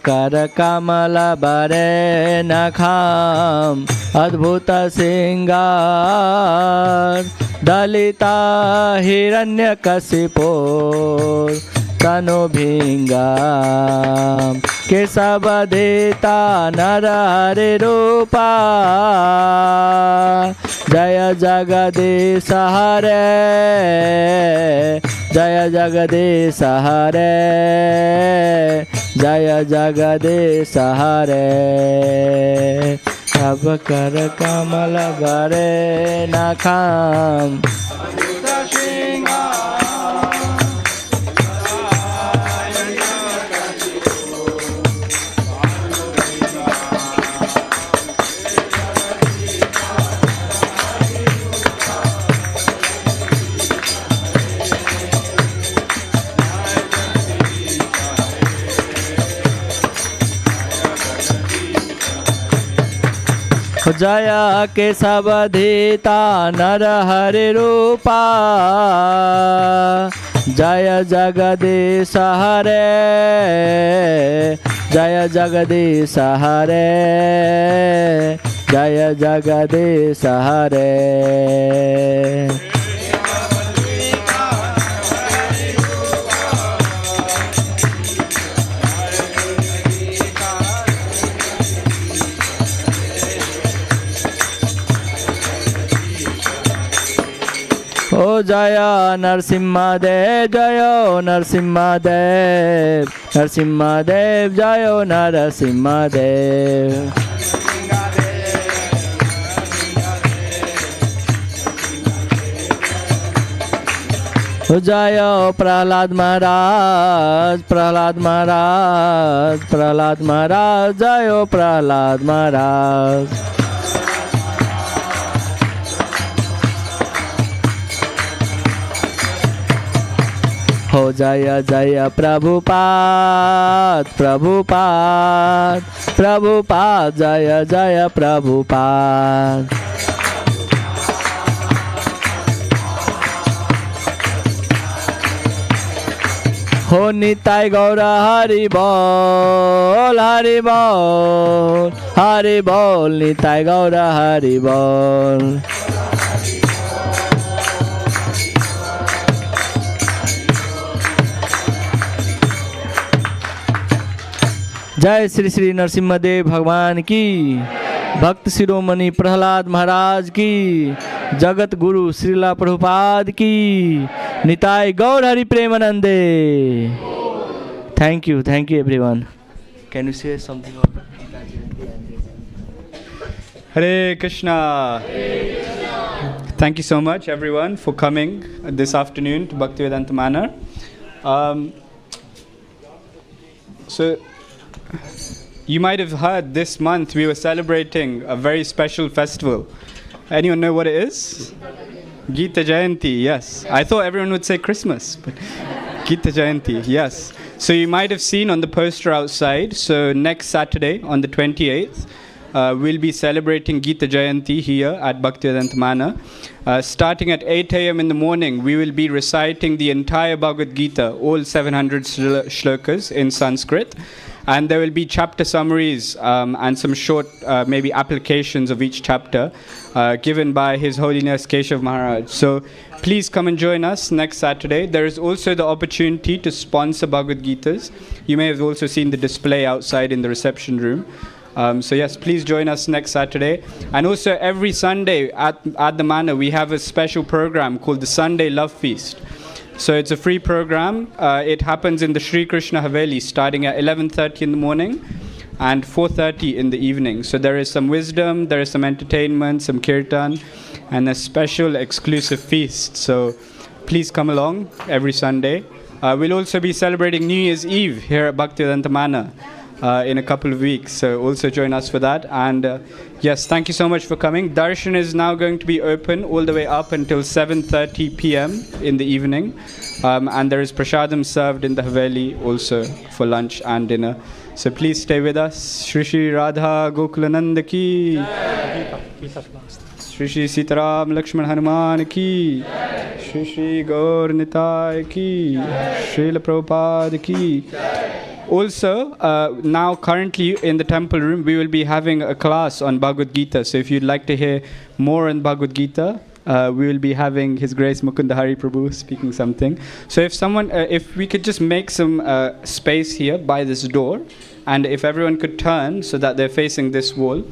कर कमल बरे नखाम अद्भुत सिंगार दलिता हिरण्यकशिपो तनु भिंगा केशव देता नर हरि रूपा जय जगदीश हरे जय जगदीश हरे जय जगदीश हरे सब कर कमल बरे नखाम जय केशव धीता नर हरि रूपा जय जगदीश हरे जय जगदीश हरे जय जगदीश हरे ओ जय नरसिंहदेव जय नरसिंहदेव नरसिंहदेव जय नरसिंहदेव ओ जय प्रहलाद महाराज प्रहलाद महाराज प्रहलाद महाराज जय प्रहलाद महाराज हो जय जय प्रभुपाद प्रभुपाद प्रभुपाद जय जय प्रभुपाद हो निताय गौर हरि बोल हरि बोल हरि बोल निताय गौर हरि बोल जय श्री श्री नरसिम्हदेव भगवान की भक्त शिरोमणि प्रहलाद महाराज की जगत गुरु श्रीला प्रभुपाद की निताय गौर हरि प्रेमानंदे thank you everyone can you say something Hare Krishna. Thank you so much everyone for coming this afternoon to Bhaktivedanta Manor. So you might have heard this month we were celebrating a very special festival. Anyone know what it is? Gita Jayanti, yes. I thought everyone would say Christmas, but Gita Jayanti, yes. So you might have seen on the poster outside, so next Saturday on the 28th, we'll be celebrating Gita Jayanti here at Bhaktivedanta Manor. Starting at 8 a.m. in the morning, we will be reciting the entire Bhagavad Gita, all 700 shlokas in Sanskrit. And there will be chapter summaries and some short maybe applications of each chapter given by His Holiness Keshav Maharaj. So please come and join us next Saturday. There is also the opportunity to sponsor Bhagavad Gitas. You may have also seen the display outside in the reception room. So yes, please join us next Saturday. And also every Sunday at the Manor we have a special program called the Sunday Love Feast. So it's a free program. It happens in the Shri Krishna Haveli starting at 11:30 in the morning and 4:30 in the evening. So there is some wisdom, there is some entertainment, some kirtan, and a special exclusive feast. So please come along every Sunday. We'll also be celebrating New Year's Eve here at Bhaktivedanta Manor in a couple of weeks. So also join us for that. And yes, thank you so much for coming. Darshan is now going to be open all the way up until 7:30 p.m. in the evening. And there is prasadam served in the Haveli also for lunch and dinner. So please stay with us. Shri Shri Radha Gokulananda ki. Shri Shri Sitaram Lakshman Hanuman ki. Shri Shri Gaur Nitai ki. Srila Prabhupada ki. Also, now currently in the temple room, we will be having a class on Bhagavad Gita. So if you'd like to hear more on Bhagavad Gita, we will be having His Grace Mukunda Hari Prabhu speaking something. So if we could just make some space here by this door, and if everyone could turn so that they're facing this wall,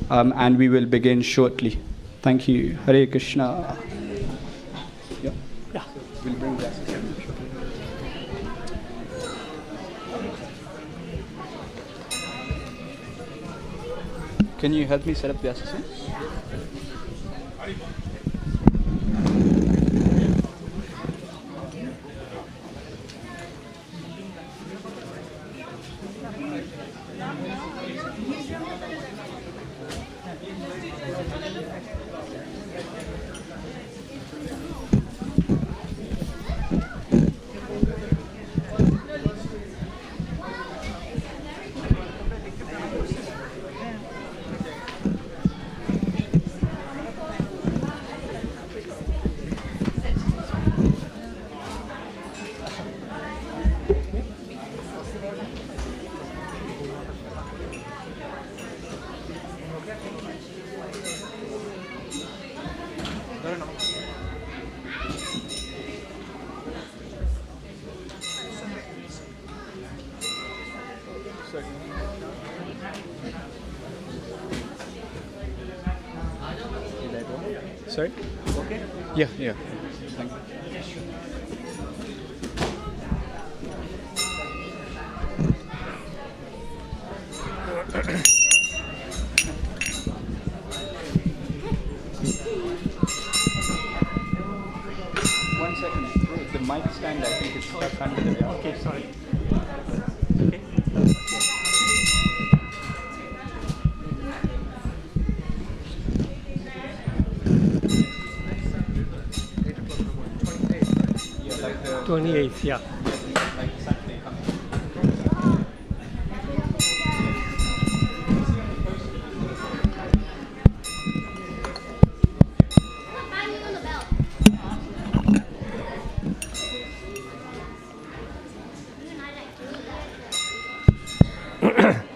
and we will begin shortly. Thank you. Hare Krishna. Yeah. We'll bring that. Can you help me set up the assistant? Sorry? Okay. Yeah. Thank you. One second. The mic stand, I think it's stuck under the. Okay, sorry. Okay. Yeah, like the 28th, yeah. like Saturday coming.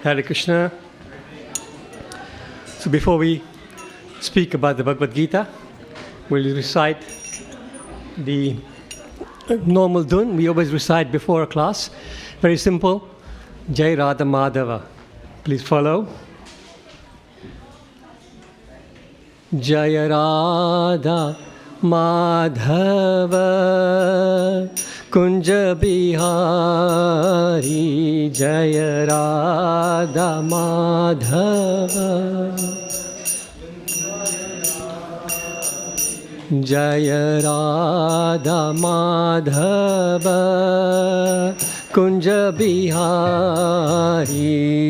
Hare Krishna. So before we speak about the Bhagavad Gita, we'll recite the normal dun we always recite before a class. Very simple. Jai Radha Madhava. Please follow. Jai Radha Madhava Kunja Bihari Jaya Radha Madhava Jaya Radha Madhava Kunja Bihari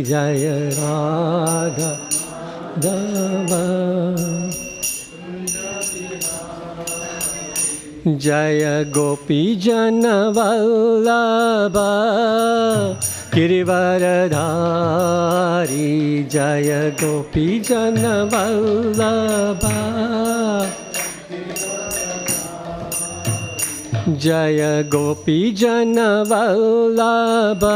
Jaya Radha Madhava Jaya Gopi Jana Vallabha Girivaradhari Jaya Gopi Jana Vallabha Jaya Gopi Jana Vallabha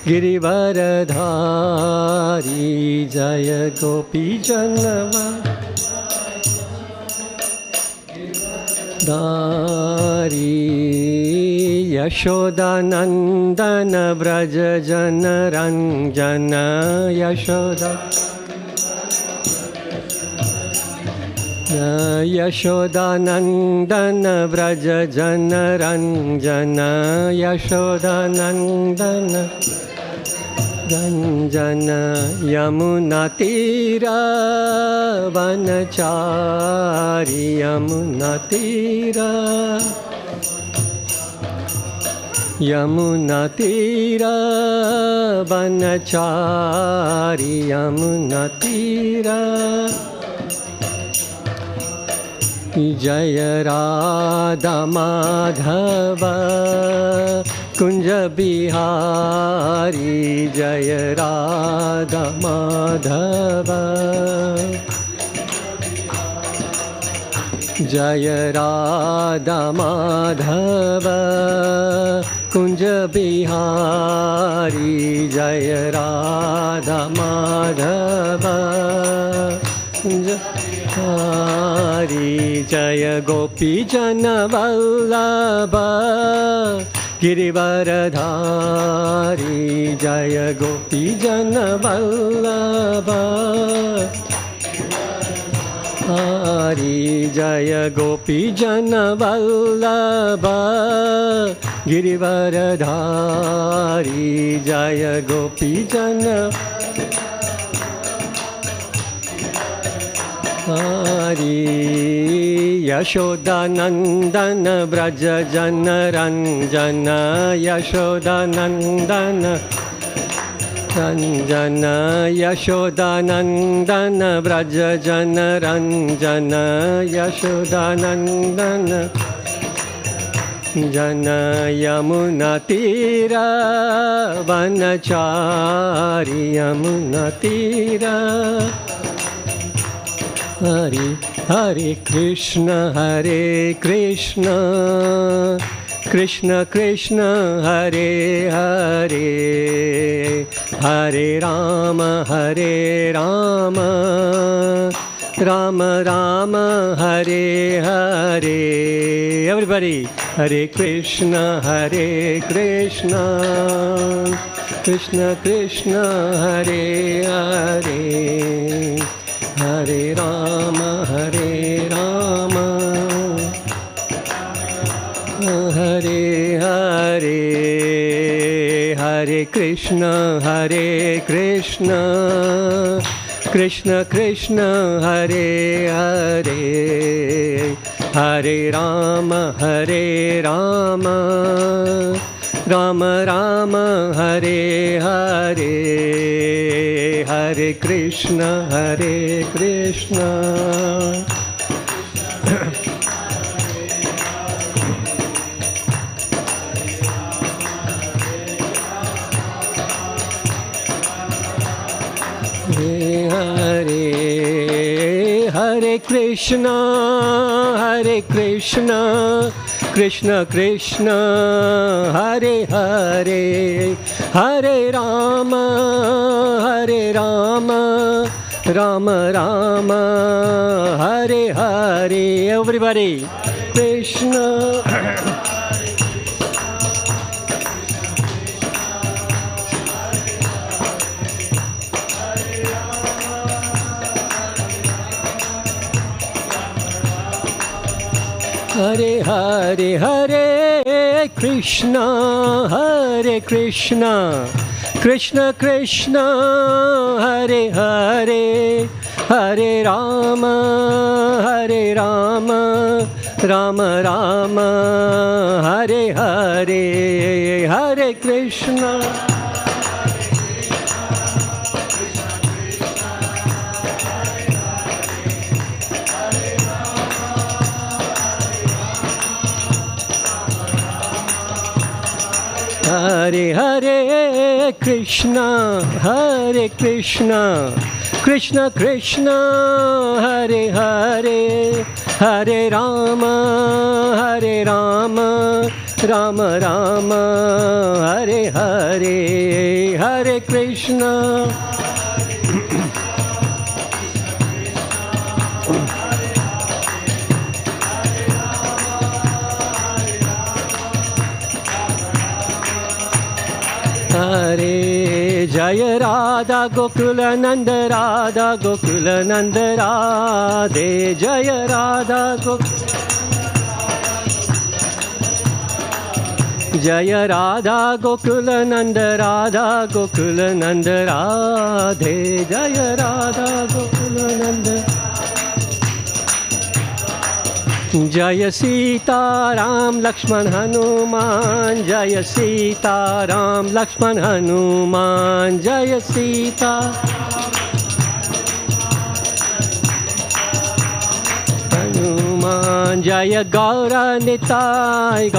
Girivaradhari Jaya Gopi Jana Vallabha Dari Yashodanandana Vraja Jana Ranjana Yashoda Yashodanandana Vraja Jana Ranjana Yashodanandana Ranjana Yamuna Tira Vanachari Yamuna Tira Yamuna Tira Vanachari Yamuna Tira Jaya Radha Madhava Kunja Bihari Jaya Radha Madhava Jaya Radha Madhava Kunj Bihari जय राधा माधव कुंज बिहारी जय गोपी जन वल्लभ गिरिवरधारी जय गोपी जन वल्लभ हरि जय गोपी जन वल्लभ गिरिवरधारी जय गोपी जन हरि यशोदानंदन ब्रज जन रंजन यशोदानंदन रंजन यशोदानंदन ब्रज जन रंजन यशोदानंदन जन यमुना तीर वनचारी यमुना तीर हरे हरे कृष्ण कृष्ण कृष्ण हरे हरे हरे राम राम राम हरे हरे एवरीबॉडी हरे कृष्ण कृष्ण कृष्ण हरे हरे हरे राम हरे हरे हरे कृष्ण कृष्ण कृष्ण हरे हरे हरे राम राम राम हरे हरे हरे कृष्ण हरे हरे कृष्ण कृष्ण कृष्ण हरे हरे हरे राम राम राम हरे हरे एवरीबॉडी कृष्ण हरे हरे हरे कृष्ण कृष्ण कृष्ण हरे हरे हरे राम राम राम हरे हरे हरे कृष्ण हरे हरे कृष्ण कृष्ण कृष्ण हरे हरे हरे राम राम राम हरे हरे हरे कृष्ण हरे जय राधा गोकुल नंद राधे जय राधा जय राधा गोकुल नंद राधे जय राधा गोकुल नंद जय सीताराम लक्ष्मण हनुमान जय सीताराम लक्ष्मण हनुमान जय सीता हनुमान जय गौर निताय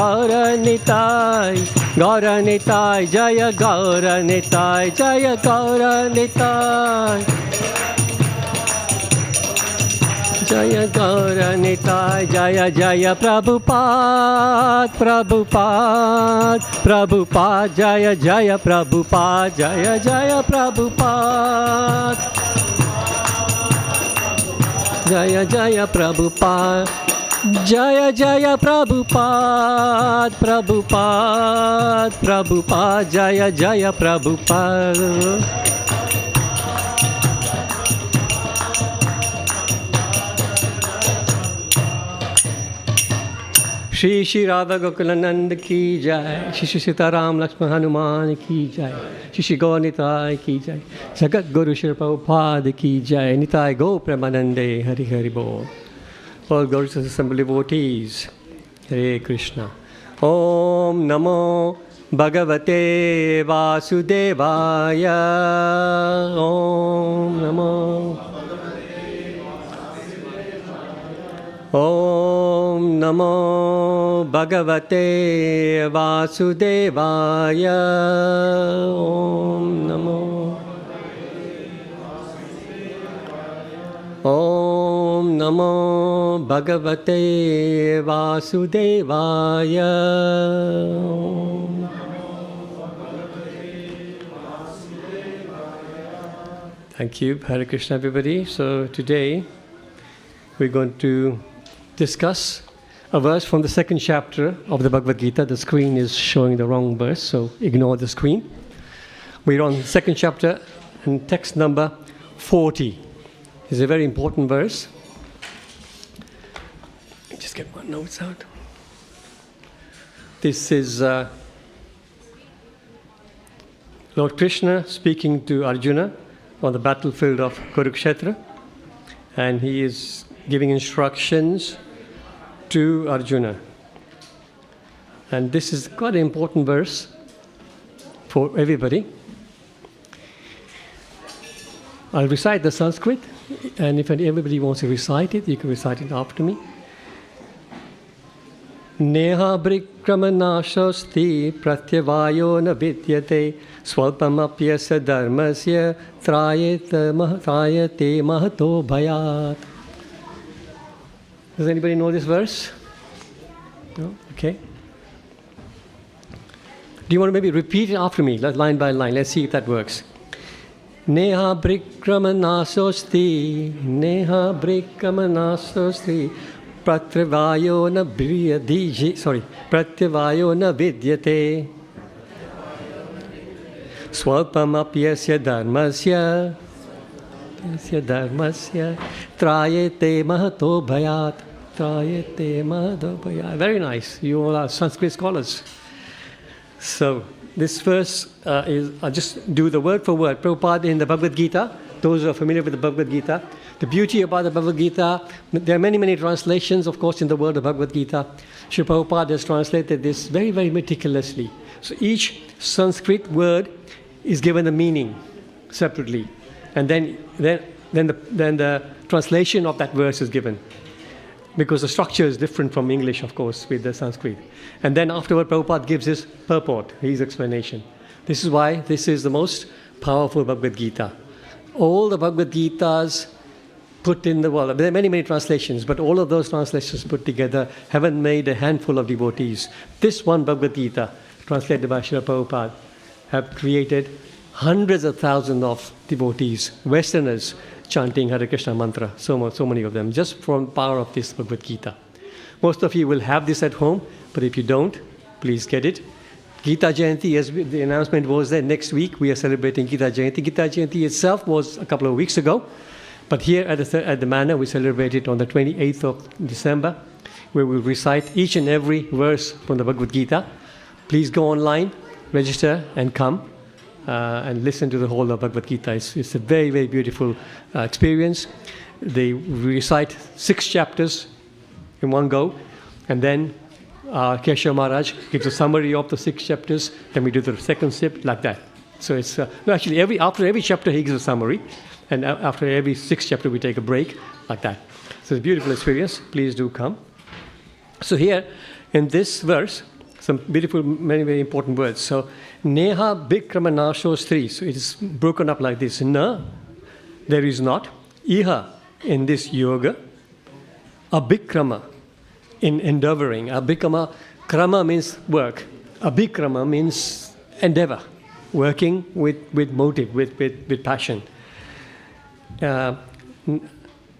जय गौर Nitai Jaya Gaura Nitai, Jaya Jaya Prabhupada, Prabhupada, Prabhupada, Jaya Jaya Prabhupada, Jaya Jaya Prabhupada. Jaya Jaya Prabhupada, Jaya Jaya Prabhupada, Prabhupada, Prabhupada, Jaya Jaya Prabhupada. Shri Shri Radha Gokulanand ki jai, Shri Shri Sitaram Lakshman Hanuman ki jai, Shri Shri Gaur Nitai ki jai, Jagat Guru Shri Prabhupada ki jai, Nitai Go Premanande, Hari Hari Bol. All glorious assembled devotees, Hare Krishna. Om Namo Bhagavate Vasudevaya. Om Namo. Om Namo Bhagavate Vasudevaya. Om Namo. Om Namo Bhagavate Vasudevaya. Thank you. Hare Krishna, everybody. So today we're going to discuss a verse from the second chapter of the Bhagavad Gita. The screen is showing the wrong verse, so ignore the screen. We're on the second chapter and text number 40. It's a very important verse. Just get my notes out. This is Lord Krishna speaking to Arjuna on the battlefield of Kurukshetra, and he is giving instructions to Arjuna. And this is quite an important verse for everybody. I'll recite the Sanskrit, and if everybody wants to recite it, you can recite it after me. Neha brikramanashasti pratyavayo na vidyate swalpamapyasya dharmasya trayate mahato bhayat. Does anybody know this verse? No? Okay. Do you want to maybe repeat it after me, line by line? Let's see if that works. Neha brikramanashosti, neha brikramanashosti, pratyavayo na pratyavayo na vidyate, swalpamapyasya dharmasya, trayate mahato bhayat. Very nice. You all are Sanskrit scholars. So this verse is, I'll just do the word for word. Prabhupada in the Bhagavad Gita, those who are familiar with the Bhagavad Gita, the beauty about the Bhagavad Gita, there are many, many translations, of course, in the world of Bhagavad Gita. Sri Prabhupada has translated this very, very meticulously. So each Sanskrit word is given a meaning separately. And then the translation of that verse is given. Because the structure is different from English, of course, with the Sanskrit. And then afterward, Prabhupada gives his purport, his explanation. This is why this is the most powerful Bhagavad Gita. All the Bhagavad Gitas put in the world, there are many, many translations, but all of those translations put together haven't made a handful of devotees. This one Bhagavad Gita, translated by Srila Prabhupada, have created hundreds of thousands of devotees, Westerners, chanting Hare Krishna mantra, so many of them, just from the power of this Bhagavad Gita. Most of you will have this at home, but if you don't, please get it. Gita Jayanti, as the announcement was there, next week we are celebrating Gita Jayanti. Gita Jayanti itself was a couple of weeks ago, but here at the Manor we celebrate it on the 28th of December, where we recite each and every verse from the Bhagavad Gita. Please go online, register, and come. And listen to the whole of Bhagavad Gita. It's a very, very beautiful experience. They recite 6 chapters in one go, and then Keshav Maharaj gives a summary of the 6 chapters, then we do the second sip, like that. So it's, actually, after every chapter he gives a summary, and after every 6th chapter we take a break, like that. So it's a beautiful experience. Please do come. So here, in this verse, some beautiful, many, very important words. So, Neha Bikramanashostri. So it is broken up like this. Na, there is not. Iha, in this yoga. abhikrama in endeavoring. Abhikrama, krama means work. Abhikrama means endeavor, working with motive, with passion.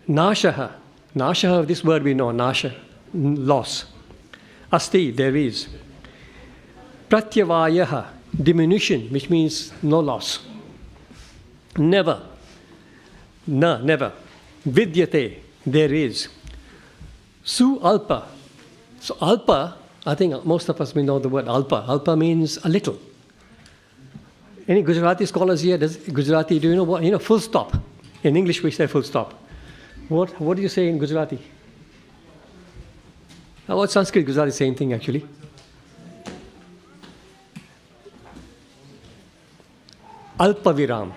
Nashaha, nashaha, this word we know, nasha, loss. Asti, there is. Pratyavayaha, diminution, which means no loss. Never. Never. Vidyate, there is. Su alpa. So alpa, I think most of us may know the word alpa. Alpa means a little. Any Gujarati scholars here? Gujarati, do you know what? You know, full stop. In English we say full stop. What do you say in Gujarati? What Sanskrit, Gujarati, same thing actually. Alpa viram.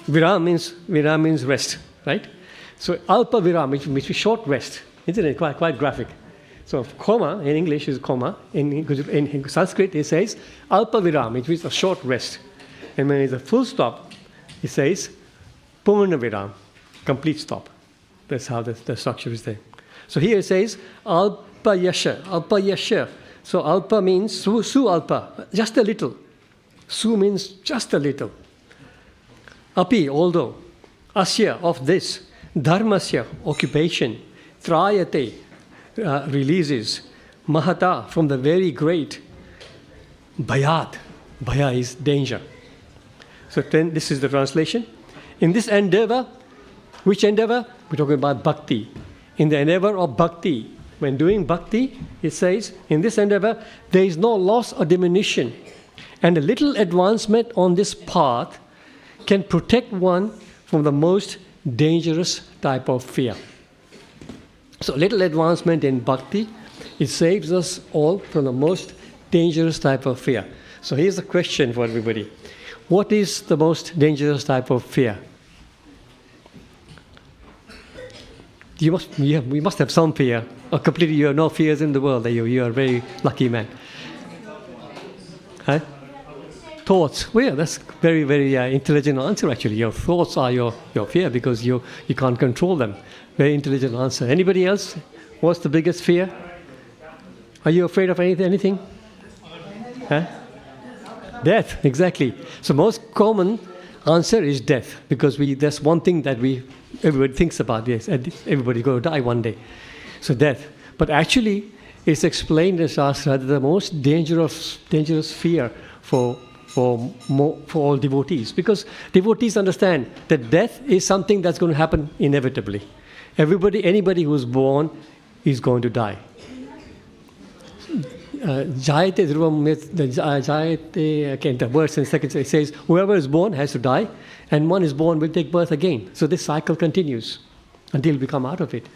Viram means rest, right? So alpa viram, which is short rest. Isn't it quite graphic? So comma in English is comma. In Sanskrit it says alpa viram, which means a short rest. And when it's a full stop, it says purna viram, complete stop. That's how the structure is there. So here it says alpa yasha. So alpa means su alpa, just a little. Su means just a little. Api, although. Asya, of this. Dharmasya, occupation. Trayate, releases. Mahata, from the very great. Bhayat, bhaya is danger. So then this is the translation. In this endeavor, which endeavor? We're talking about bhakti. In the endeavor of bhakti, when doing bhakti, it says, in this endeavor, there is no loss or diminution. And a little advancement on this path can protect one from the most dangerous type of fear. So little advancement in bhakti, it saves us all from the most dangerous type of fear. So here's a question for everybody. What is the most dangerous type of fear? We must have some fear. Or completely you have no fears in the world. You are a very lucky man. Huh? Thoughts. Well, yeah, that's very, very intelligent answer actually. Your thoughts are your fear because you can't control them. Very intelligent answer. Anybody else? What's the biggest fear? Are you afraid of anything? Huh? Death, exactly. So most common answer is death because that's one thing that everybody thinks about. Yes, everybody's going to die one day. So death. But actually, it's explained in Shastra that the most dangerous fear for all devotees, because devotees understand that death is something that's going to happen inevitably. Anybody who's born is going to die. Jayate dhruvam, again, the verse in second it says, whoever is born has to die, and one is born will take birth again. So this cycle continues until we come out of it.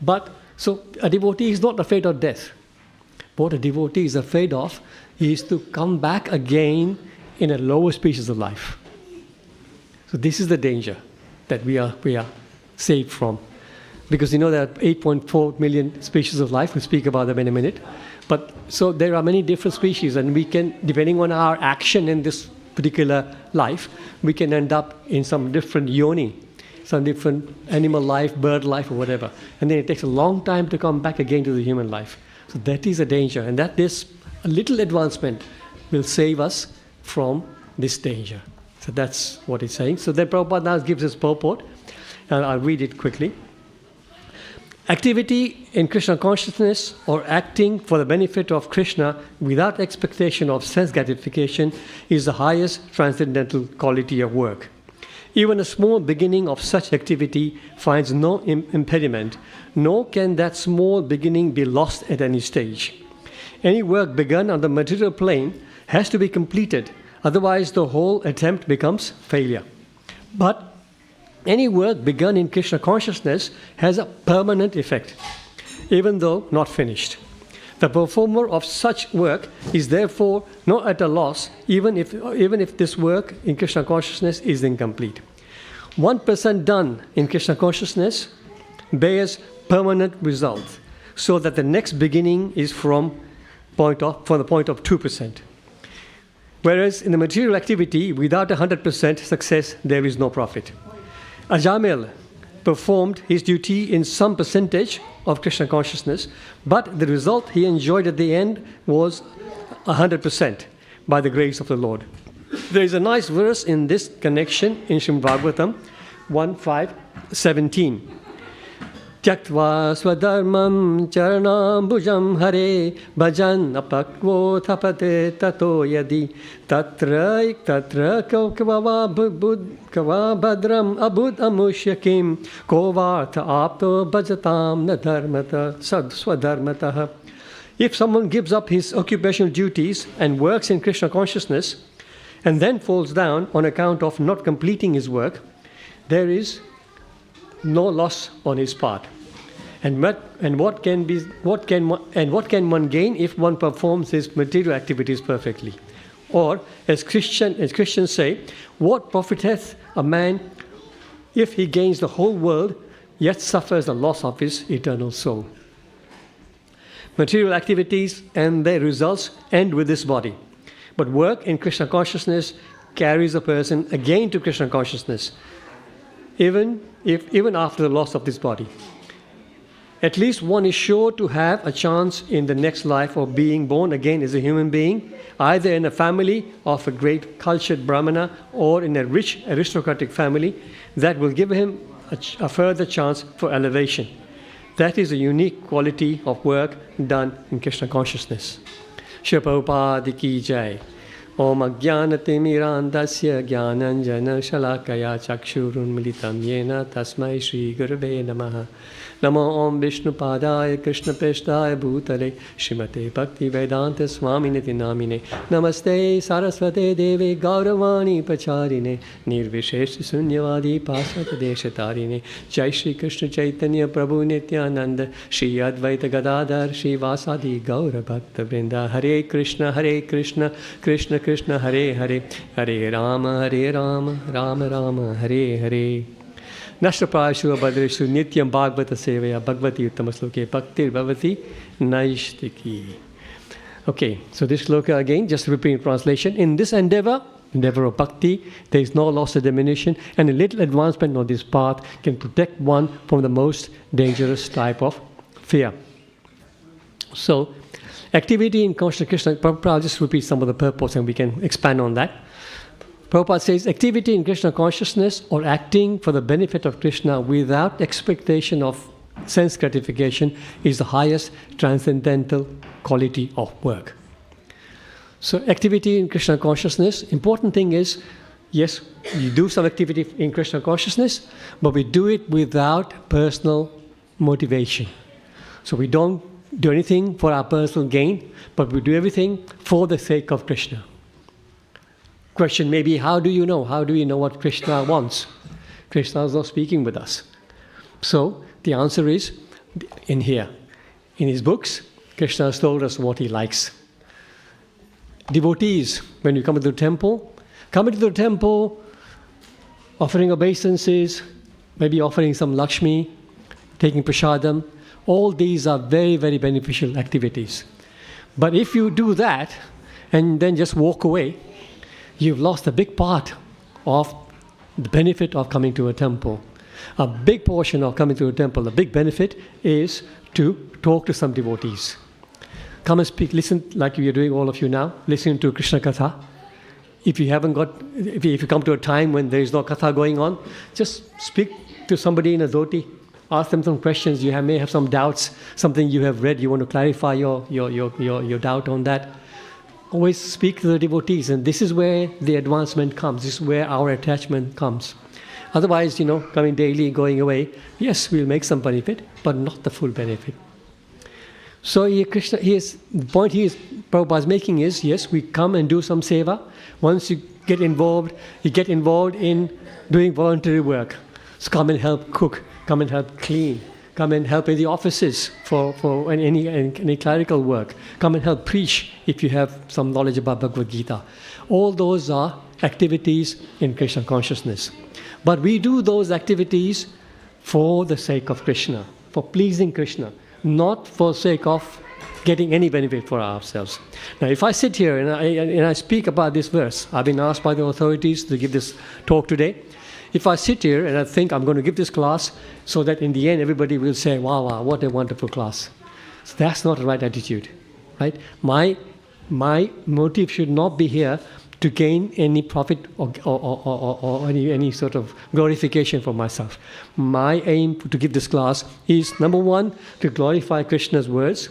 But so a devotee is not afraid of death. What a devotee is afraid of is to come back again in a lower species of life. So this is the danger that we are saved from. Because you know there are 8.4 million species of life. We'll speak about them in a minute. But so there are many different species, and we can, depending on our action in this particular life, we can end up in some different yoni, some different animal life, bird life, or whatever. And then it takes a long time to come back again to the human life. So that is a danger, and that this a little advancement will save us from this danger. So that's what it's saying. So then Prabhupada now gives us purport, and I'll read it quickly. Activity in Krishna consciousness or acting for the benefit of Krishna without expectation of sense gratification is the highest transcendental quality of work. Even a small beginning of such activity finds no impediment, nor can that small beginning be lost at any stage. Any work begun on the material plane has to be completed, otherwise the whole attempt becomes failure. But any work begun in Krishna consciousness has a permanent effect, even though not finished. The performer of such work is therefore not at a loss, even if this work in Krishna consciousness is incomplete. 1% done in Krishna consciousness bears permanent result, so that the next beginning is from the point of 2%. Whereas in the material activity, without 100% success, there is no profit. Ajamil, performed his duty in some percentage of Krishna consciousness, but the result he enjoyed at the end was 100% by the grace of the Lord. There is a nice verse in this connection in Srimad Bhagavatam 1.5.17. Tyaktva swadharmam charanambujam hare bhajan apakvo thapate tato yadi tatra kava bhadram abud amushyakim kovartha apto bhajatam nadharmata swadharmataha. If someone gives up his occupational duties and works in Krishna consciousness and then falls down on account of not completing his work, there is no loss on his part. And what can one gain if one performs his material activities perfectly? Or, as Christians say, what profiteth a man if he gains the whole world, yet suffers the loss of his eternal soul? Material activities and their results end with this body. But work in Krishna consciousness carries a person again to Krishna consciousness, even after the loss of this body. At least one is sure to have a chance in the next life of being born again as a human being, either in a family of a great cultured Brahmana or in a rich aristocratic family that will give him a further chance for elevation. That is a unique quality of work done in Krishna consciousness. Srila Prabhupada ki jai. Om Ajnanatirmirandasya Jnananjana Shalakaya Chakshurunmilitam Yena Tasmai Shri Gurave Namaha. Namo Om Vishnupadaya Krishna Peshtaya Bhutale Srimate Bhaktivedanta Swaminiti Namine Namaste Saraswate Deve Gauravani Pacharine Nirvishesh Sunyavadi Paswata Deshatarine Jai Shri Krishna Chaitanya Prabhu Nityananda Shri Advaita Gadadhar Shri Vasadi Gaura Bhakta Vrinda Hare Krishna Krishna Krishna Hare Hare Hare Rama Rama Rama Hare Hare. Nashtaprashu Abhadreshu Nityam Bhagavata Sevaya Bhagavati Uttamasloke Bhaktir Bhavati Naishtiki. Okay, so this sloka again, just repeating translation. In this endeavor of bhakti, there is no loss or diminution, and a little advancement on this path can protect one from the most dangerous type of fear. So, activity in Krishna, I'll just repeat some of the purpose and we can expand on that. Prabhupada says, activity in Krishna consciousness or acting for the benefit of Krishna without expectation of sense gratification is the highest transcendental quality of work. So activity in Krishna consciousness, important thing is, yes, we do some activity in Krishna consciousness, but we do it without personal motivation. So we don't do anything for our personal gain, but we do everything for the sake of Krishna. Question may be, how do you know? How do we know what Krishna wants? Krishna is not speaking with us. So the answer is in here. In his books, Krishna has told us what he likes. Devotees, when you come to the temple, offering obeisances, maybe offering some Lakshmi, taking prasadam, all these are very, very beneficial activities. But if you do that and then just walk away, you've lost a big part of the benefit of coming to a temple. A big portion of coming to a temple, the big benefit is to talk to some devotees. Come and speak, listen like you're doing all of you now, listen to Krishna Katha. If you come to a time when there is no Katha going on, just speak to somebody in a dhoti. Ask them some questions. You may have some doubts, something you have read, you want to clarify your doubt on that. Always speak to the devotees, and this is where the advancement comes. This is where our attachment comes. Otherwise, coming daily, going away, yes, we'll make some benefit, but not the full benefit. So the point Prabhupada is making is, yes, we come and do some seva. Once you get involved in doing voluntary work. So come and help cook, come and help clean, come and help in the offices for any clerical work. Come and help preach if you have some knowledge about Bhagavad Gita. All those are activities in Krishna consciousness. But we do those activities for the sake of Krishna, for pleasing Krishna, not for sake of getting any benefit for ourselves. Now, if I sit here and I speak about this verse, I've been asked by the authorities to give this talk today. If I sit here and I think I'm going to give this class so that in the end everybody will say, wow, wow, what a wonderful class. So that's not the right attitude, right? My motive should not be here to gain any profit or any sort of glorification for myself. My aim to give this class is, number one, to glorify Krishna's words.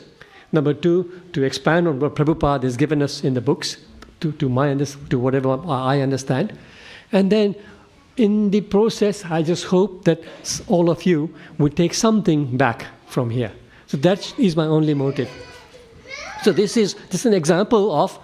Number two, to expand on what Prabhupada has given us in the books, to whatever I understand. And then in the process, I just hope that all of you would take something back from here. So that is my only motive. So this is an example of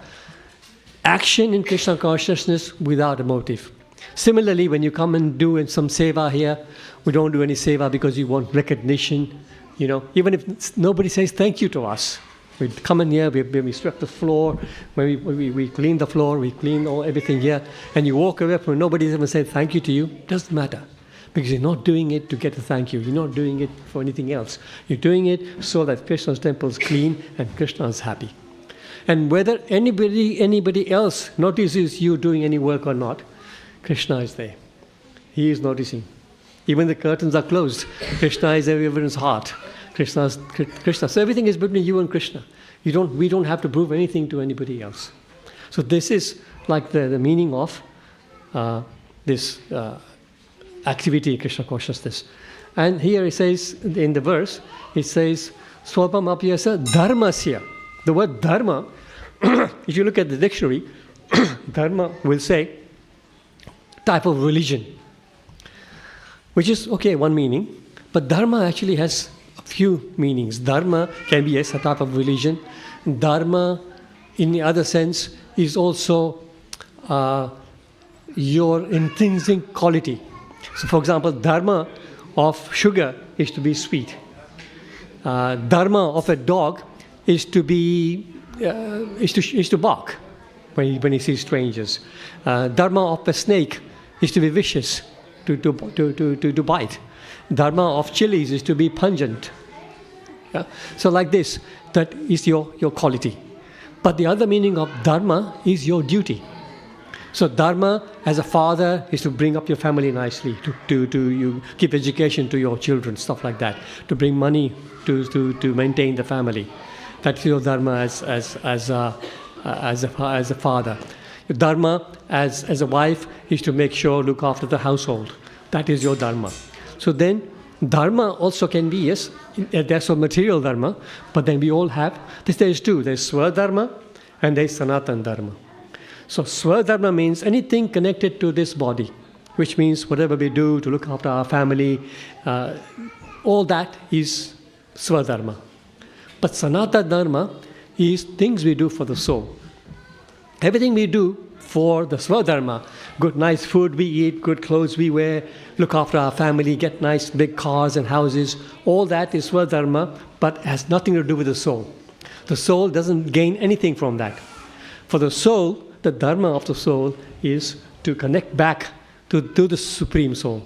action in Krishna consciousness without a motive. Similarly, when you come and do some seva here, we don't do any seva because you want recognition. You know, even if nobody says thank you to us, we come in here, we sweep the floor, when we clean the floor, we clean everything here, and you walk away from nobody's even saying thank you to you. Doesn't matter, because you're not doing it to get a thank you. You're not doing it for anything else. You're doing it so that Krishna's temple is clean and Krishna is happy. And whether anybody else notices you doing any work or not, Krishna is there. He is noticing. Even the curtains are closed. Krishna is everyone's heart. Krishna. So everything is between you and Krishna. We don't have to prove anything to anybody else. So this is like the meaning of this activity, Krishna consciousness. And here it says, in the verse, it says, Swapam apyasa dharmasya. The word dharma, if you look at the dictionary, dharma will say type of religion, which is, okay, one meaning, but dharma actually has a few meanings. Dharma can be, yes, a type of religion. Dharma, in the other sense, is also your intrinsic quality. So, for example, dharma of sugar is to be sweet. Dharma of a dog is to bark when he sees strangers. Dharma of a snake is to be vicious, to bite. Dharma of chilies is to be pungent. Yeah? So like this, that is your quality. But the other meaning of dharma is your duty. So dharma as a father is to bring up your family nicely, to you give education to your children, stuff like that, to bring money to maintain the family. That's your dharma as a father. Your dharma as a wife is to make sure, look after the household. That is your dharma. So then, dharma also can be, yes, there's a material dharma, but then we all have, there's two. There's swadharma and there's sanatan dharma. So swadharma means anything connected to this body, which means whatever we do to look after our family, all that is swadharma. But sanatana dharma is things we do for the soul. Everything we do for the swadharma, good nice food we eat, good clothes we wear, look after our family, get nice big cars and houses, all that is swadharma, but has nothing to do with the soul. The soul doesn't gain anything from that. For the soul, the dharma of the soul is to connect back to the Supreme Soul.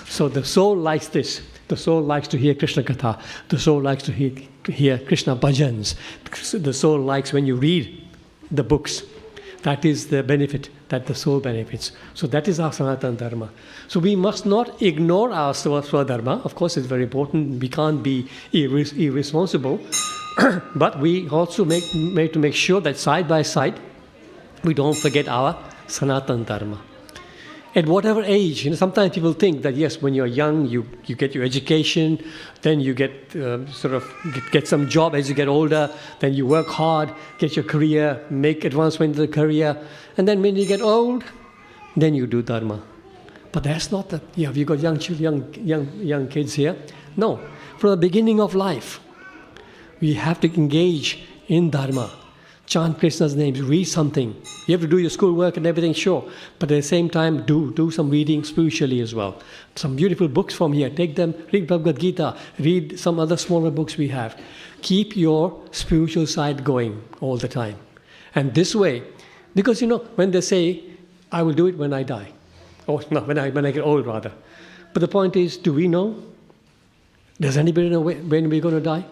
So the soul likes this. The soul likes to hear Krishna Katha. The soul likes to hear Krishna bhajans. The soul likes when you read the books. That is the benefit that the soul benefits. So that is our Sanatana Dharma. So we must not ignore our Swadharma. Of course, it's very important. We can't be irresponsible. But we also make sure that side by side, we don't forget our Sanatana Dharma. At whatever age, sometimes people think that yes, when you're young, you get your education, then you get get some job as you get older, then you work hard, get your career, make advancement in the career, and then when you get old, then you do dharma. But that's not that. Yeah, we got young kids here. No, from the beginning of life, we have to engage in dharma. Chant Krishna's names, read something. You have to do your schoolwork and everything, sure. But at the same time, do some reading spiritually as well. Some beautiful books from here. Take them, read Bhagavad Gita, read some other smaller books we have. Keep your spiritual side going all the time. And this way, because when they say, I will do it when I die. Oh, no, when I get old rather. But the point is, do we know? Does anybody know when we're going to die?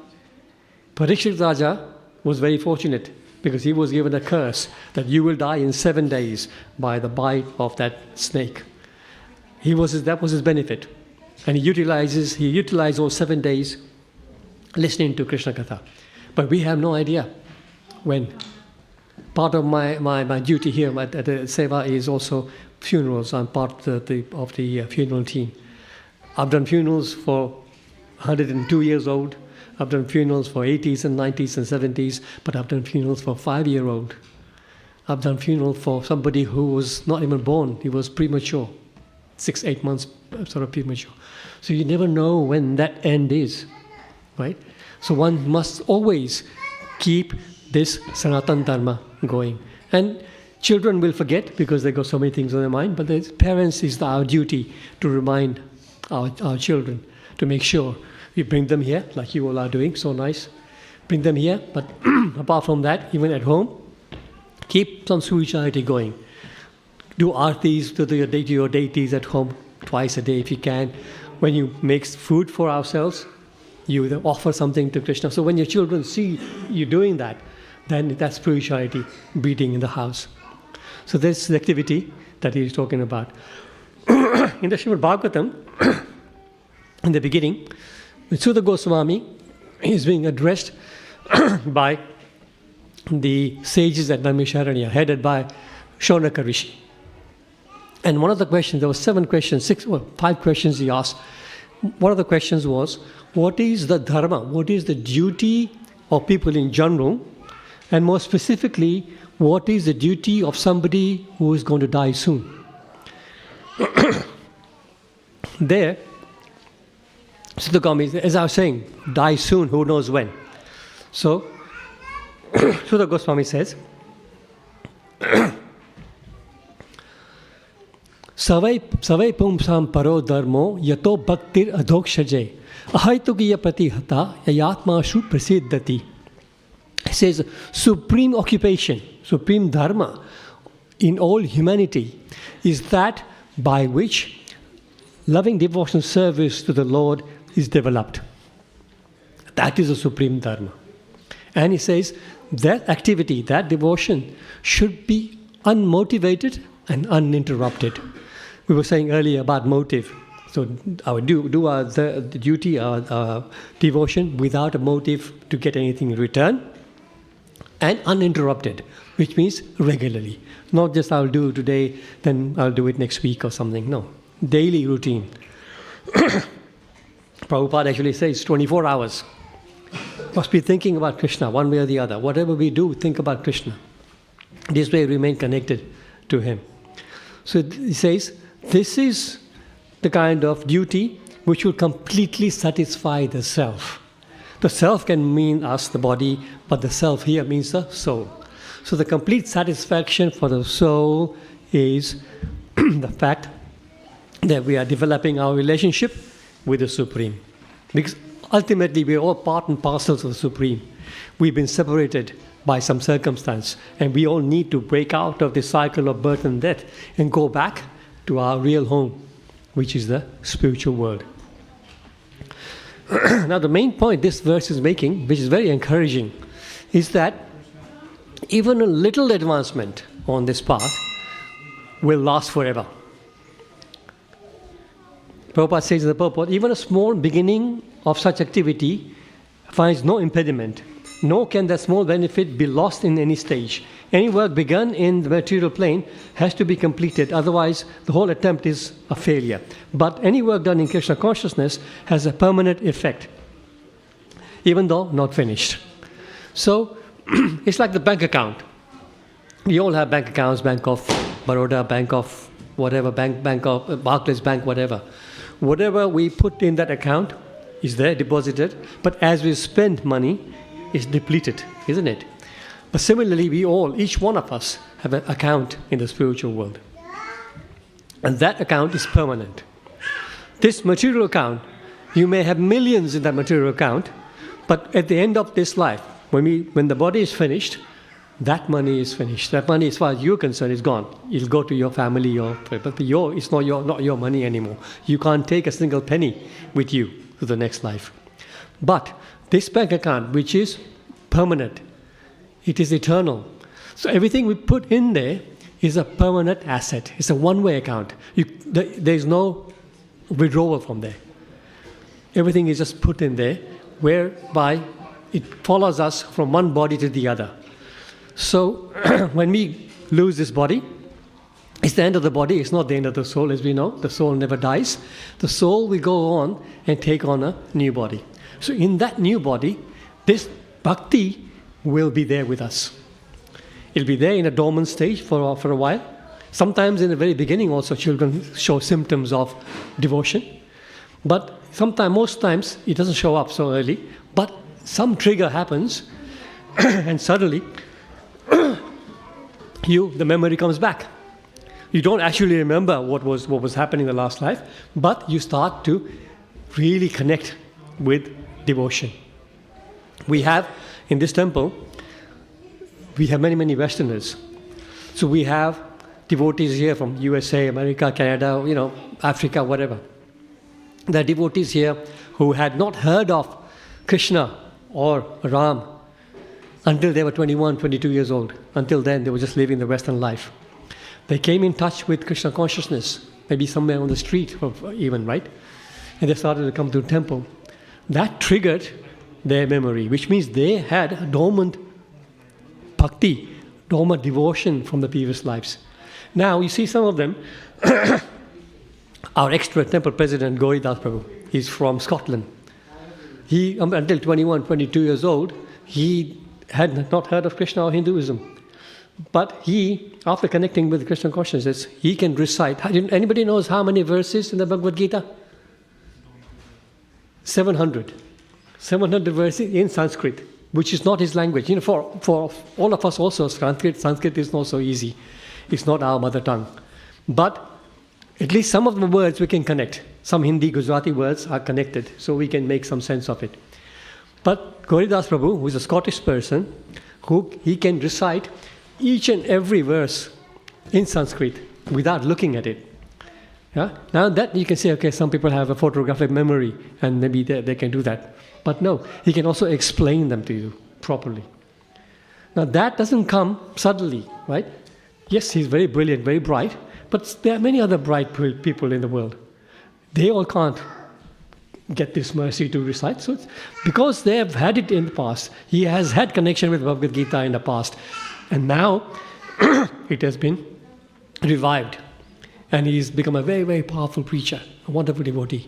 Parikshit Raja was very fortunate, because he was given a curse that you will die in 7 days by the bite of that snake. That was his benefit. And he utilized all 7 days listening to Krishna Katha. But we have no idea when. Part of my duty here at the Seva is also funerals. I'm part of the funeral team. I've done funerals for 102 years old. I've done funerals for 80s and 90s and 70s, but I've done funerals for a 5-year-old. I've done funeral for somebody who was not even born. He was premature, 6-8 months sort of premature. So you never know when that end is, right? So one must always keep this Sanatan Dharma going. And children will forget because they got so many things on their mind, but as parents, it's our duty to remind our children, to make sure we bring them here, like you all are doing, so nice. Bring them here, but apart from that, even at home, keep some spirituality going. Do artis to your deities at home twice a day if you can. When you make food for ourselves, you offer something to Krishna. So when your children see you doing that, then that's spirituality breeding in the house. So this is the activity that he is talking about. In the Srimad Bhagavatam, in the beginning, Sutta Goswami is being addressed by the sages at Naimisharanya, headed by Shonaka Rishi. And one of the questions, there were 5 questions he asked. One of the questions was, what is the dharma, what is the duty of people in general, and more specifically, what is the duty of somebody who is going to die soon? There, Sutta Goswami, as I was saying, die soon, who knows when. So, Sutta Goswami says, Savai pumsam paro dharmo yato bhaktir adhokshaje ahaitukiya pratihata yayatmashu prasiddhati. He says, supreme occupation, supreme dharma in all humanity is that by which loving devotional service to the Lord is developed. That is a supreme dharma. And he says that activity, that devotion should be unmotivated and uninterrupted. We were saying earlier about motive. So our the duty, our devotion without a motive to get anything in return, and uninterrupted, which means regularly. Not just I'll do today, then I'll do it next week or something. No, daily routine. Prabhupada actually says 24 hours. Must be thinking about Krishna one way or the other. Whatever we do, think about Krishna. This way remain connected to him. So he says, this is the kind of duty which will completely satisfy the self. The self can mean us, the body, but the self here means the soul. So the complete satisfaction for the soul is the fact that we are developing our relationship with the Supreme. Because ultimately we are all part and parcels of the Supreme. We've been separated by some circumstance, and we all need to break out of this cycle of birth and death and go back to our real home, which is the spiritual world. Now the main point this verse is making, which is very encouraging, is that even a little advancement on this path will last forever. Prabhupada says in the purport, even a small beginning of such activity finds no impediment, nor can that small benefit be lost in any stage. Any work begun in the material plane has to be completed, otherwise the whole attempt is a failure. But any work done in Krishna consciousness has a permanent effect, even though not finished. So, it's like the bank account. We all have bank accounts, Bank of Baroda, Bank of whatever, Bank of Barclays Bank, whatever. Whatever we put in that account is there, deposited, but as we spend money, it's depleted, isn't it? But similarly, we all, each one of us, have an account in the spiritual world. And that account is permanent. This material account, you may have millions in that material account, but at the end of this life, when the body is finished, that money is finished. That money, as far as you're concerned, is gone. It'll go to your family, but it's not your money anymore. You can't take a single penny with you to the next life. But this bank account, which is permanent, it is eternal. So everything we put in there is a permanent asset. It's a one-way account. There's no withdrawal from there. Everything is just put in there, whereby it follows us from one body to the other. So when we lose this body, it's the end of the body. It's not the end of the soul, as we know. The soul never dies. The soul will go on and take on a new body. So in that new body, this bhakti will be there with us. It'll be there in a dormant stage for a while. Sometimes in the very beginning also children show symptoms of devotion. But most times it doesn't show up so early. But some trigger happens and suddenly the memory comes back. You don't actually remember what was happening in the last life, but you start to really connect with devotion. We have, in this temple, we have many, many Westerners. So we have devotees here from USA, America, Canada, Africa, whatever. There are devotees here who had not heard of Krishna or Ram until they were 21, 22 years old. Until then, they were just living the Western life. They came in touch with Krishna consciousness, maybe somewhere on the street even, right? And they started to come to the temple. That triggered their memory, which means they had a dormant bhakti, dormant devotion from the previous lives. Now, you see some of them. Our ex-temple president, Gauridas Prabhu, he's from Scotland. He, until 21, 22 years old, he had not heard of Krishna or Hinduism. But he, after connecting with Krishna consciousness, he can recite. Anybody knows how many verses in the Bhagavad Gita? 700. 700 verses in Sanskrit, which is not his language. For all of us also, Sanskrit is not so easy. It's not our mother tongue. But at least some of the words we can connect. Some Hindi, Gujarati words are connected, so we can make some sense of it. But Gauridas Prabhu, who is a Scottish person, he can recite each and every verse in Sanskrit without looking at it. Yeah? Now that you can say, okay, some people have a photographic memory and maybe they can do that. But no, he can also explain them to you properly. Now that doesn't come suddenly, right? Yes, he's very brilliant, very bright, but there are many other bright people in the world. They all can't get this mercy to recite. So it's because they have had it in the past. He has had connection with Bhagavad Gita in the past. And now it has been revived. And he's become a very, very powerful preacher, a wonderful devotee.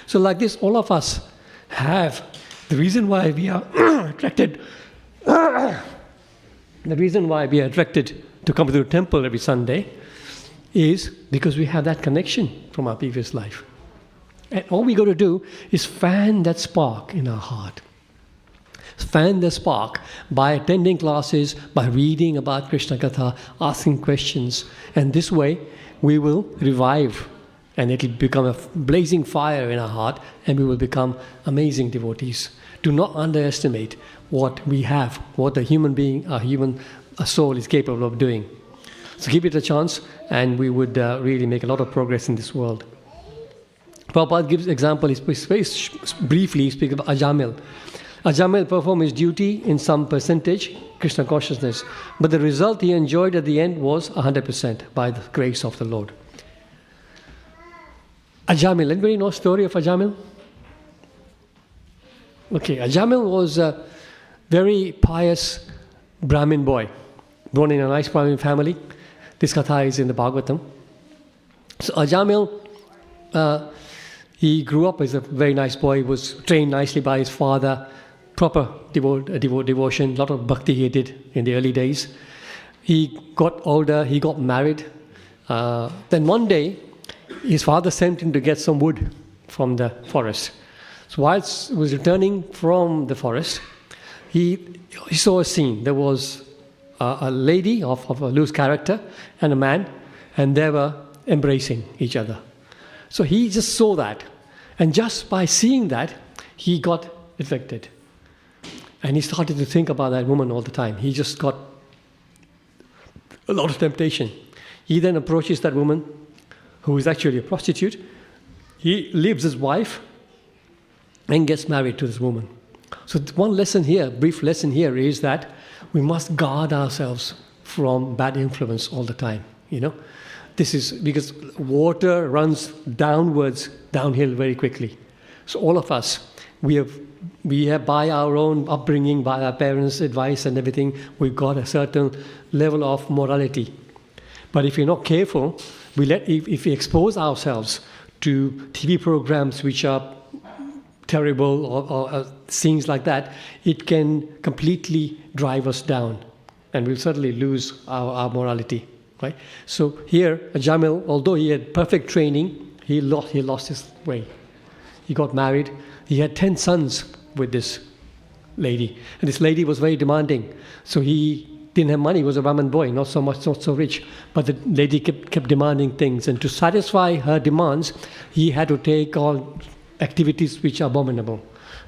So like this, all of us have the reason why we are attracted to come to the temple every Sunday is because we have that connection from our previous life. And all we got to do is fan that spark in our heart. Fan the spark by attending classes, by reading about Krishna Katha, asking questions. And this way, we will revive and it will become a blazing fire in our heart and we will become amazing devotees. Do not underestimate what we have, what a human being, a soul is capable of doing. So give it a chance and we would really make a lot of progress in this world. Prabhupada gives example, he briefly speaks about Ajamil. Ajamil performed his duty in some percentage, Krishna consciousness, but the result he enjoyed at the end was 100% by the grace of the Lord. Ajamil, anybody know the story of Ajamil? Okay, Ajamil was a very pious Brahmin boy, born in a nice Brahmin family. This katha is in the Bhagavatam. So Ajamil, he grew up as a very nice boy, was trained nicely by his father, proper devotion, a lot of bhakti he did in the early days. He got older, he got married. Then one day, his father sent him to get some wood from the forest. So whilst he was returning from the forest, he saw a scene. There was a lady of a loose character and a man, and they were embracing each other. So he just saw that. And just by seeing that, he got affected. And he started to think about that woman all the time. He just got a lot of temptation. He then approaches that woman, who is actually a prostitute. He leaves his wife and gets married to this woman. So one lesson here, brief lesson here, is that we must guard ourselves from bad influence all the time. This is because water runs downhill very quickly. So all of us, we have by our own upbringing, by our parents' advice and everything, we've got a certain level of morality. But if we're not careful, if we expose ourselves to TV programs which are terrible or things like that, it can completely drive us down, and we'll certainly lose our morality. Right? So here, Jamil, although he had perfect training, he lost his way. He got married. He had 10 sons with this lady, and this lady was very demanding. So he didn't have money. He was a Brahmin boy, not so rich. But the lady kept demanding things, and to satisfy her demands, he had to take all activities which are abominable.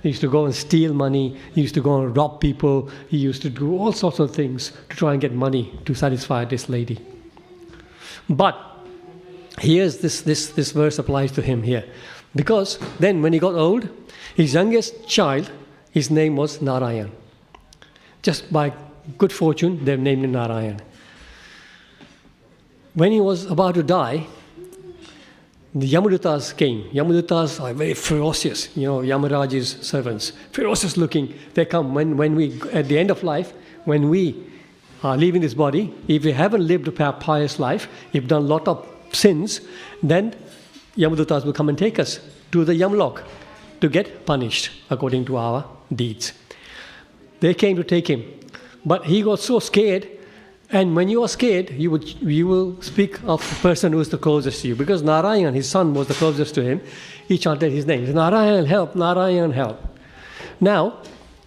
He used to go and steal money. He used to go and rob people. He used to do all sorts of things to try and get money to satisfy this lady. But here's this verse applies to him here. Because then when he got old, his youngest child, his name was Narayan. Just by good fortune, they've named him Narayan. When he was about to die, the Yamadutas came. Yamadutas are very ferocious, Yamaraj's servants. Ferocious looking. They come when we, at the end of life, when we are leaving this body, if we haven't lived a pious life, if we've done a lot of sins, then Yamadutas will come and take us to the Yamlok to get punished according to our deeds. They came to take him, but he got so scared. And when you are scared, you will speak of the person who is the closest to you. Because Narayan, his son, was the closest to him. He chanted his name. Narayan, help! Narayan, help! Now,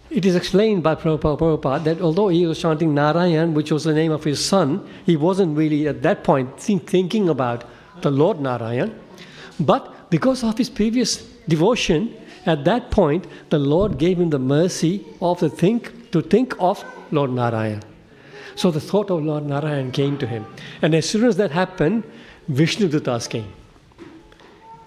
it is explained by Prabhupada that although he was chanting Narayan, which was the name of his son, he wasn't really at that point thinking about the Lord Narayan. But because of his previous devotion, at that point, the Lord gave him the mercy to think of Lord Narayan. So the thought of Lord Narayan came to him. And as soon as that happened, Vishnudutas came.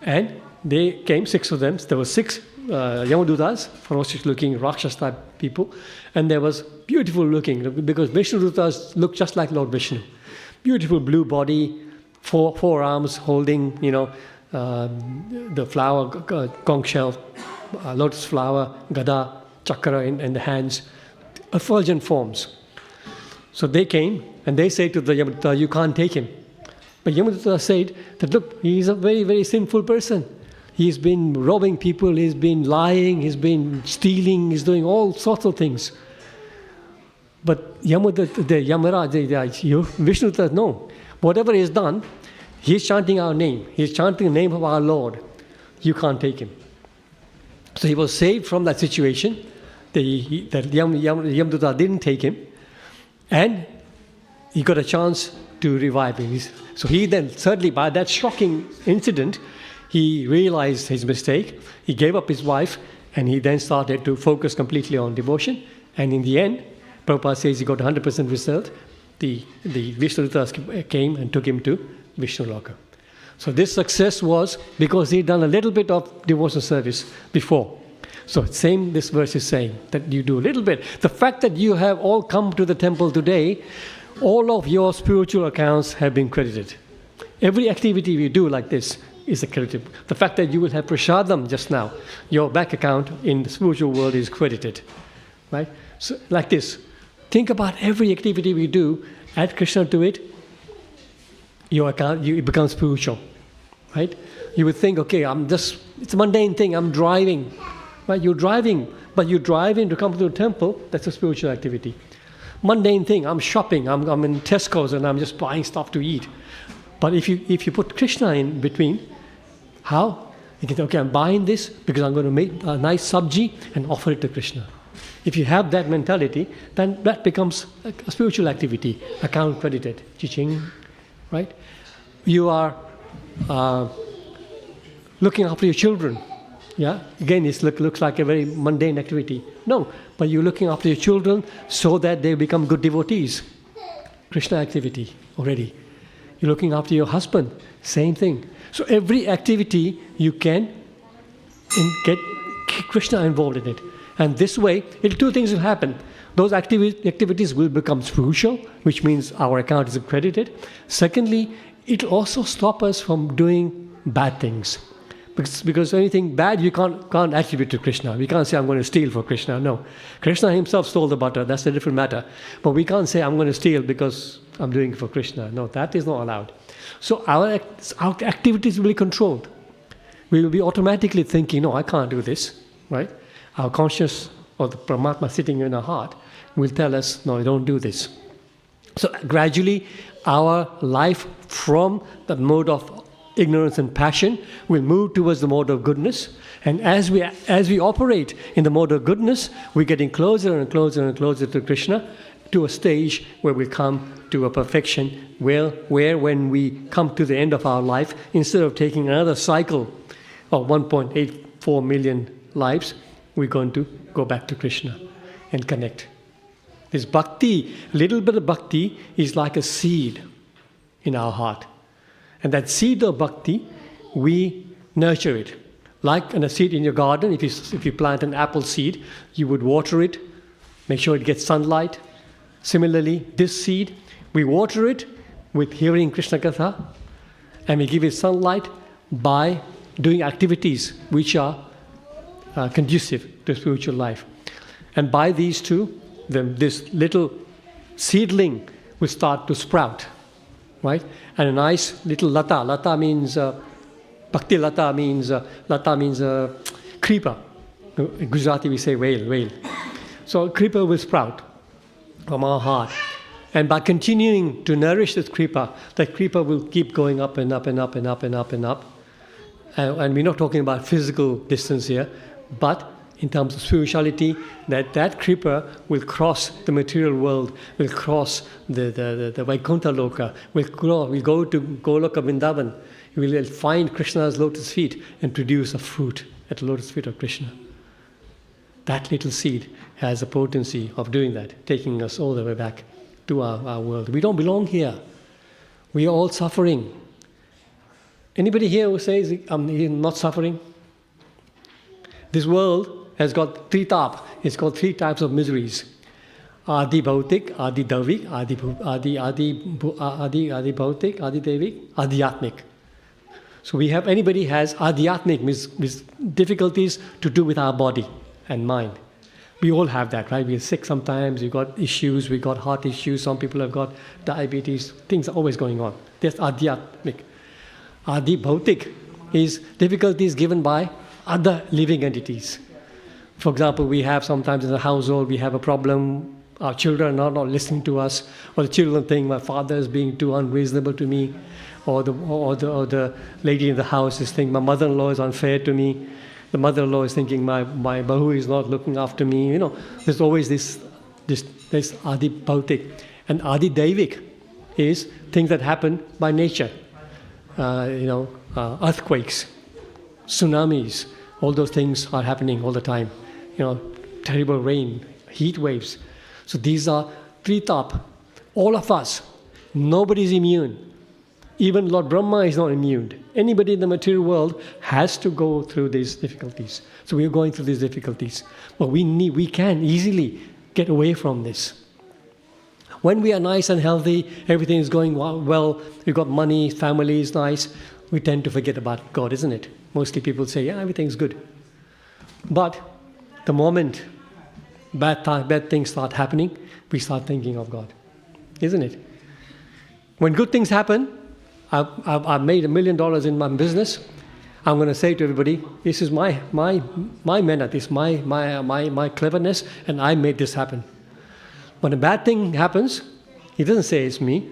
And they came, 6 of them. There were 6 Yamadutas, ferocious looking, Rakshas type people. And there was beautiful looking, because Vishnudutas looked just like Lord Vishnu. Beautiful blue body, 4 arms holding, the flower, conch shell, lotus flower, gada, chakra in the hands, effulgent forms. So they came and they said to the Yamaduta, you can't take him. But Yamaduta said that, look, he's a very, very sinful person. He's been robbing people, he's been lying, he's been stealing, he's doing all sorts of things. But Vishnuduta, no. Whatever he's done, he's chanting our name. He's chanting the name of our Lord. You can't take him. So he was saved from that situation. That Yamaduta didn't take him. And he got a chance to revive him. So he then, certainly by that shocking incident, he realized his mistake. He gave up his wife, and he then started to focus completely on devotion. And in the end, Prabhupada says he got 100% result. The Vishnudutas came and took him to Vishnu Loka. So this success was because he'd done a little bit of devotional service before. So same this verse is saying, that you do a little bit. The fact that you have all come to the temple today, all of your spiritual accounts have been credited. Every activity we do like this is accredited. The fact that you will have prasadam just now, your bank account in the spiritual world is credited. Right? So like this. Think about every activity we do, add Krishna to it, your account, it becomes spiritual. Right? You would think, okay, it's a mundane thing, I'm driving. Right? You're driving, but you drive in to come to the temple, that's a spiritual activity. Mundane thing, I'm shopping, I'm in Tesco's and I'm just buying stuff to eat. But if you put Krishna in between, how? You can say, okay, I'm buying this because I'm going to make a nice sabji and offer it to Krishna. If you have that mentality, then that becomes a spiritual activity, account credited, chiching, right? You are looking after your children. Yeah, again, it looks like a very mundane activity. No, but you're looking after your children so that they become good devotees. Krishna activity already. You're looking after your husband, same thing. So every activity you can get Krishna involved in it. And this way, two things will happen. Those activities will become spiritual, which means our account is accredited. Secondly, it will also stop us from doing bad things. Because anything bad you can't attribute to Krishna. We can't say, I'm going to steal for Krishna. No. Krishna himself stole the butter. That's a different matter. But we can't say, I'm going to steal because I'm doing it for Krishna. No, that is not allowed. So our activities will be controlled. We will be automatically thinking, no, I can't do this. Right? Our conscious, or the Paramatma sitting in our heart, will tell us, no, don't do this. So gradually, our life from the mode of ignorance and passion will move towards the mode of goodness. And as we operate in the mode of goodness, we're getting closer and closer and closer to Krishna, to a stage where we come to a perfection where when we come to the end of our life, instead of taking another cycle of 1.84 million lives, we're going to go back to Krishna and connect. This bhakti, little bit of bhakti, is like a seed in our heart. And that seed of bhakti, we nurture it. Like a seed in your garden, if you plant an apple seed, you would water it, make sure it gets sunlight. Similarly, this seed, we water it with hearing Krishna Katha, and we give it sunlight by doing activities which are conducive to spiritual life. And by these two, this little seedling will start to sprout. Right? And a nice little lata. Lata means, bhakti lata means creeper. In Gujarati we say whale. So a creeper will sprout from our heart. And by continuing to nourish this creeper, that creeper will keep going up and up and up and up and up and up. And we're not talking about physical distance here, but in terms of spirituality, that creeper will cross the material world, will cross the Vaikuntha Loka, will go to Goloka Vrindavan, will find Krishna's lotus feet and produce a fruit at the lotus feet of Krishna. That little seed has the potency of doing that, taking us all the way back to our world. We don't belong here. We are all suffering. Anybody here who says, I'm not suffering? This world has got three types. It's got three types of miseries: Adi Bhautik, Adi Davik, Adi Bhautik, Adi Devik, Adhyatmik. So anybody has Adhyatmik, difficulties to do with our body and mind. We all have that, right? We're sick sometimes, we've got issues, we've got heart issues, some people have got diabetes, things are always going on. That's Adhyatmik. Adi Bhautik is difficulties given by other living entities. For example, we have sometimes in the household, we have a problem, our children are not listening to us, or the children think my father is being too unreasonable to me, or the lady in the house is thinking my mother-in-law is unfair to me, the mother-in-law is thinking my bahu is not looking after me. There's always this Adi Bhautik. And Adi Devik is things that happen by nature. Earthquakes, tsunamis, all those things are happening all the time. Terrible rain, heat waves. So these are three top. All of us, nobody's immune. Even Lord Brahma is not immune. Anybody in the material world has to go through these difficulties. So we are going through these difficulties. But we can easily get away from this. When we are nice and healthy, everything is going well, we've got money, family is nice, we tend to forget about God, isn't it? Mostly people say, yeah, everything's good. But the moment bad things start happening, we start thinking of God, isn't it? When good things happen, I've made $1 million in my business, I'm going to say to everybody, this is my mehnat, this is my cleverness, and I made this happen. When a bad thing happens, he doesn't say it's me.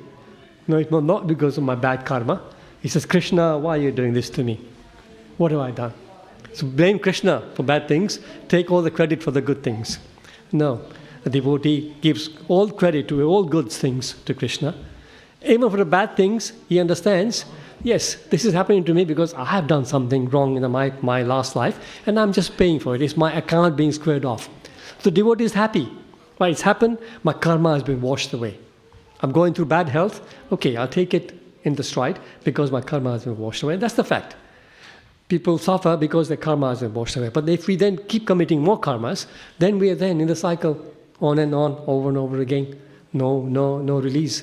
No, it's not because of my bad karma. He says, Krishna, why are you doing this to me? What have I done? So blame Krishna for bad things, take all the credit for the good things. No, a devotee gives all credit to all good things to Krishna. Even for the bad things, he understands, yes, this is happening to me because I have done something wrong in my last life, and I'm just paying for it. It's my account being squared off. So the devotee is happy. Right, it's happened, my karma has been washed away. I'm going through bad health, okay, I'll take it in the stride because my karma has been washed away. And that's the fact. People suffer because their karma is washed away. But if we then keep committing more karmas, then we are then in the cycle on and on, over and over again. No release.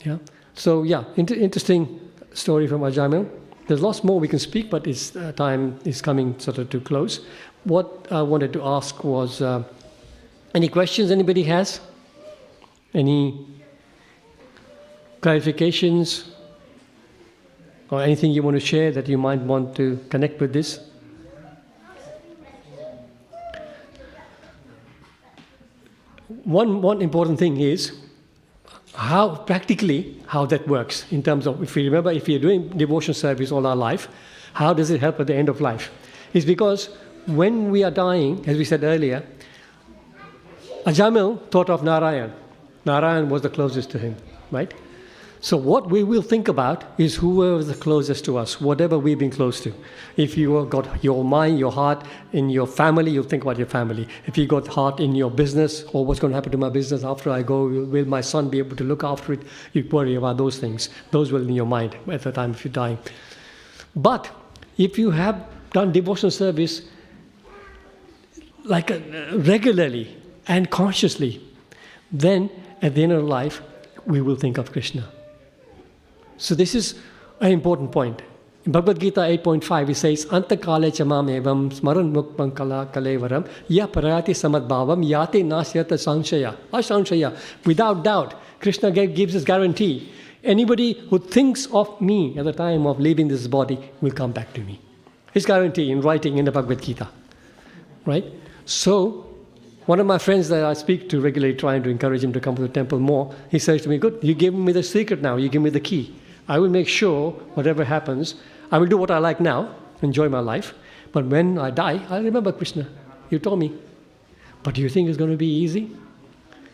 Yeah. So yeah, interesting story from Ajamil. There's lots more we can speak, but its time is coming sort of to close. What I wanted to ask was, any questions anybody has? Any clarifications? Or anything you want to share that you might want to connect with this? One important thing is how practically how that works in terms of, if we remember, if we are doing devotion service all our life, how does it help at the end of life? It's because when we are dying, as we said earlier, Ajamil thought of Narayan. Narayan was the closest to him, right? So what we will think about is whoever is the closest to us, whatever we've been close to. If you have got your mind, your heart in your family, you'll think about your family. If you got heart in your business, or what's going to happen to my business after I go, will my son be able to look after it? You worry about those things. Those will in your mind at the time if you're dying. But if you have done devotional service like regularly and consciously, then at the end of life, we will think of Krishna. So this is an important point. In Bhagavad Gita 8.5, it says, Antakale chamam evam smaran mukpam kala kalevaram ya parayati samadbhavam yate nasyata sanshaya. Asanshaya. Without doubt, Krishna gives us guarantee. Anybody who thinks of me at the time of leaving this body will come back to me. His guarantee in writing in the Bhagavad Gita. Right? So, one of my friends that I speak to regularly, trying to encourage him to come to the temple more, he says to me, good, you gave me the secret now, you give me the key. I will make sure, whatever happens, I will do what I like now, enjoy my life, but when I die, I'll remember Krishna. You told me. But do you think it's going to be easy?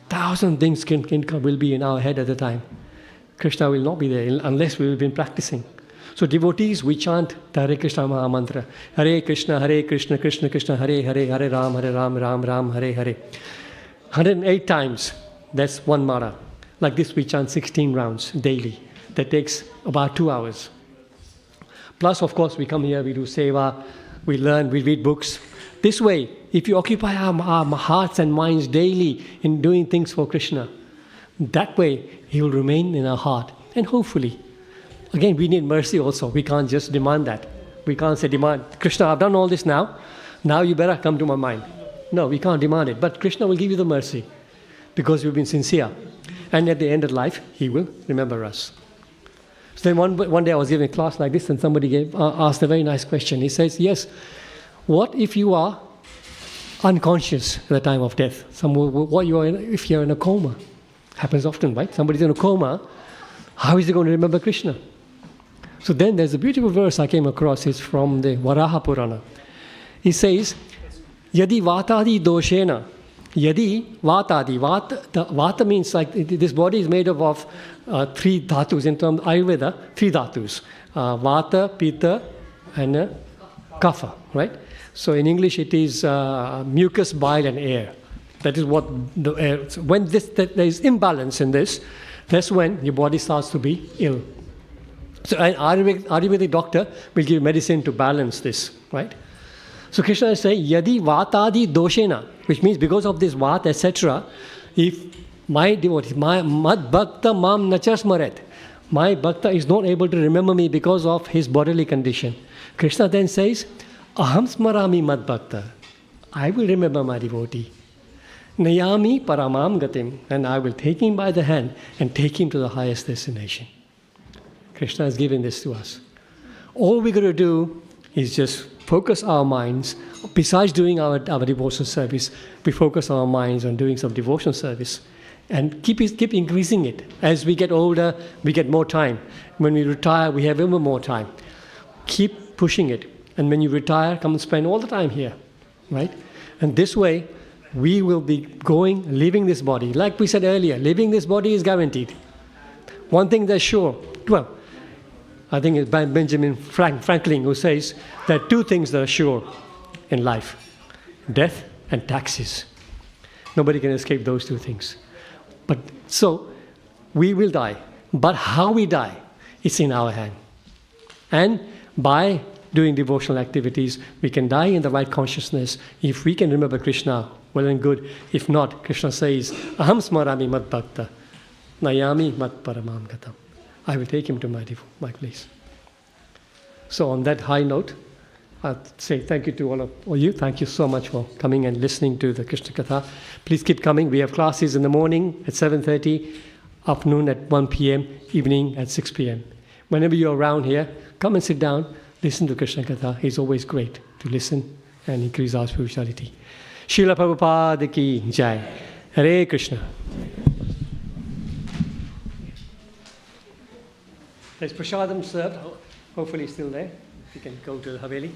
1,000 things will be in our head at the time. Krishna will not be there unless we've been practicing. So devotees, we chant the Hare Krishna Maha Mantra. Hare Krishna, Krishna Krishna, Hare Hare, Hare Ram, Ram Ram, Hare Hare. 108 times, that's one mara. Like this, we chant 16 rounds daily. That takes about 2 hours. Plus, of course, we come here, we do seva, we learn, we read books. This way, if you occupy our hearts and minds daily in doing things for Krishna, that way He will remain in our heart. And hopefully, again, we need mercy also. We can't just demand that. We can't say, Krishna, I've done all this now. Now you better come to my mind. No, we can't demand it. But Krishna will give you the mercy because you've been sincere. And at the end of life, He will remember us. So then one day I was giving a class like this and somebody asked a very nice question. He says, yes, what if you are unconscious at the time of death? If you're in a coma? Happens often, right? Somebody's in a coma. How is he going to remember Krishna? So then there's a beautiful verse I came across. It's from the Varaha Purana. He says, Yadi vatadi doshena. Yadi vatadi. Vata means like this body is made up of 3 dhatus. In terms of Ayurveda, 3 dhatus. Vata, Pitta, and Kapha, right? So in English it is mucus, bile, and air. That is what the air. So when there is imbalance in this, that's when your body starts to be ill. So an Ayurvedic doctor will give medicine to balance this, right? So Krishna is saying, Yadi vatadi doshena, which means because of this vata, etc., if my devotee, my mad bhakta mam nachasmaret, my bhakta is not able to remember me because of his bodily condition. Krishna then says, Aham smarami mad bhakta, I will remember my devotee. Nayami paramam gatim, and I will take him by the hand and take him to the highest destination. Krishna has given this to us. All we're going to do is just focus our minds. Besides doing our devotional service, we focus our minds on doing some devotional service and keep increasing it. As we get older, we get more time. When we retire, we have even more time. Keep pushing it. And when you retire, come and spend all the time here, right? And this way, we will be leaving this body. Like we said earlier, leaving this body is guaranteed. One thing that's sure, well, I think it's by Benjamin Franklin who says there are 2 things that are sure in life: death and taxes. Nobody can escape those 2 things. But so we will die. But how we die, it's in our hand. And by doing devotional activities. We can die in the right consciousness. If we can remember Krishna, well and good. If not, Krishna says, Aham smarami mad bhakta, nayami mad paramam gatam. I will take him to my place. So on that high note, I'll say thank you to all of you. Thank you so much for coming and listening to the Krishna Katha. Please keep coming. We have classes in the morning at 7:30, afternoon at 1 p.m., evening at 6 p.m. Whenever you're around here, come and sit down, listen to Krishna Katha. It's always great to listen and increase our spirituality. Srila Prabhupada ki jai. Hare Krishna. There's prasadam served, hopefully still there. You can go to the Haveli.